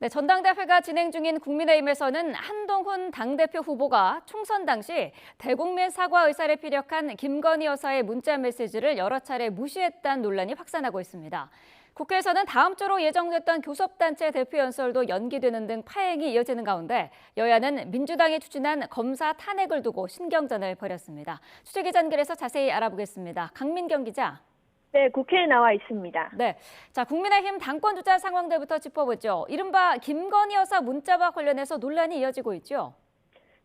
네, 전당대회가 진행 중인 국민의힘에서는 한동훈 당대표 후보가 총선 당시 대국민 사과 의사를 피력한 김건희 여사의 문자 메시지를 여러 차례 무시했다는 논란이 확산하고 있습니다. 국회에서는 다음 주로 예정됐던 교섭단체 대표 연설도 연기되는 등 파행이 이어지는 가운데 여야는 민주당이 추진한 검사 탄핵을 두고 신경전을 벌였습니다. 취재기자 연결해서 자세히 알아보겠습니다. 강민경 기자. 네, 국회에 나와 있습니다. 네, 자 국민의힘 당권 주자 상황들부터 짚어보죠. 이른바 김건희 여사 문자와 관련해서 논란이 이어지고 있죠.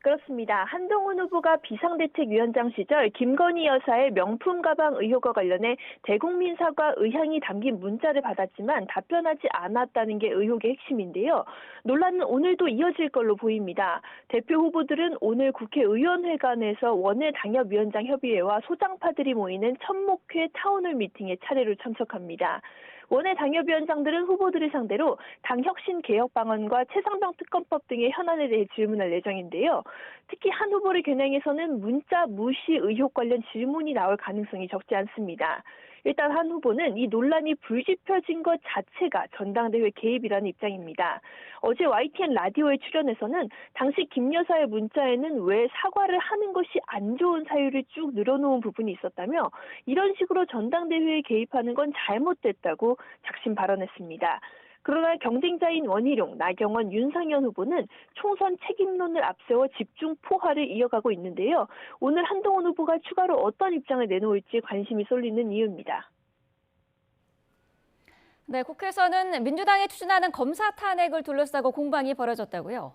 그렇습니다. 한동훈 후보가 비상대책위원장 시절 김건희 여사의 명품 가방 의혹과 관련해 대국민 사과 의향이 담긴 문자를 받았지만 답변하지 않았다는 게 의혹의 핵심인데요. 논란은 오늘도 이어질 걸로 보입니다. 대표 후보들은 오늘 국회의원회관에서 원외 당협위원장 협의회와 소장파들이 모이는 천목회 타운홀 미팅에 차례로 참석합니다. 원외 당협위원장들은 후보들을 상대로 당 혁신 개혁 방안과 최상병 특검법 등의 현안에 대해 질문할 예정인데요. 특히 한 후보를 겨냥해서는 문자 무시 의혹 관련 질문이 나올 가능성이 적지 않습니다. 일단 한 후보는 이 논란이 불지펴진 것 자체가 전당대회 개입이라는 입장입니다. 어제 YTN 라디오에 출연해서는 당시 김 여사의 문자에는 왜 사과를 하는 것이 안 좋은 사유를 쭉 늘어놓은 부분이 있었다며 이런 식으로 전당대회에 개입하는 건 잘못됐다고 작심 발언했습니다. 그러나 경쟁자인 원희룡, 나경원, 윤상현 후보는 총선 책임론을 앞세워 집중 포화를 이어가고 있는데요. 오늘 한동훈 후보가 추가로 어떤 입장을 내놓을지 관심이 쏠리는 이유입니다. 네, 국회에서는 민주당이 추진하는 검사 탄핵을 둘러싸고 공방이 벌어졌다고요.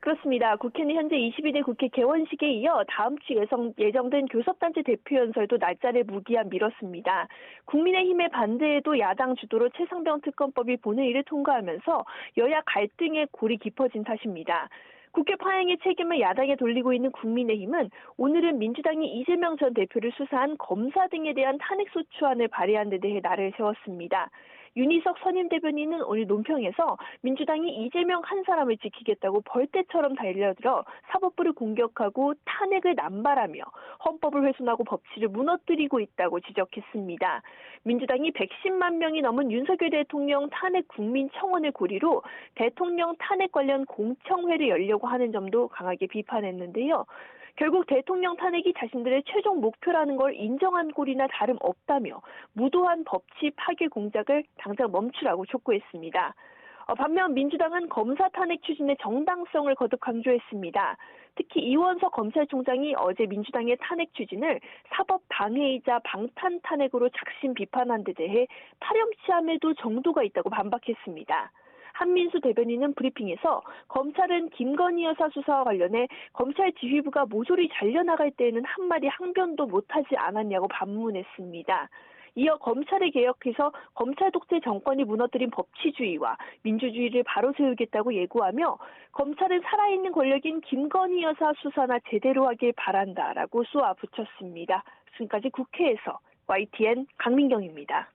그렇습니다. 국회는 현재 22대 국회 개원식에 이어 다음 주 예정된 교섭단체 대표 연설도 날짜를 무기한 미뤘습니다. 국민의힘의 반대에도 야당 주도로 최상병 특검법이 본회의를 통과하면서 여야 갈등의 골이 깊어진 탓입니다. 국회 파행의 책임을 야당에 돌리고 있는 국민의힘은 오늘은 민주당이 이재명 전 대표를 수사한 검사 등에 대한 탄핵소추안을 발의한 데 대해 날을 세웠습니다. 윤희석 선임 대변인은 오늘 논평에서 민주당이 이재명 한 사람을 지키겠다고 벌떼처럼 달려들어 사법부를 공격하고 탄핵을 남발하며 헌법을 훼손하고 법치를 무너뜨리고 있다고 지적했습니다. 민주당이 110만 명이 넘은 윤석열 대통령 탄핵 국민청원을 고리로 대통령 탄핵 관련 공청회를 열려고 하는 점도 강하게 비판했는데요. 결국 대통령 탄핵이 자신들의 최종 목표라는 걸 인정한 꼴이나 다름없다며 무도한 법치 파괴 공작을 당장 멈추라고 촉구했습니다. 반면 민주당은 검사 탄핵 추진의 정당성을 거듭 강조했습니다. 특히 이원석 검찰총장이 어제 민주당의 탄핵 추진을 사법 방해이자 방탄 탄핵으로 작심 비판한 데 대해 파렴치함에도 정도가 있다고 반박했습니다. 한민수 대변인은 브리핑에서 검찰은 김건희 여사 수사와 관련해 검찰 지휘부가 모조리 잘려나갈 때에는 한마디 항변도 못하지 않았냐고 반문했습니다. 이어 검찰을 개혁해서 검찰 독재 정권이 무너뜨린 법치주의와 민주주의를 바로 세우겠다고 예고하며 검찰은 살아있는 권력인 김건희 여사 수사나 제대로 하길 바란다라고 쏘아붙였습니다. 지금까지 국회에서 YTN 강민경입니다.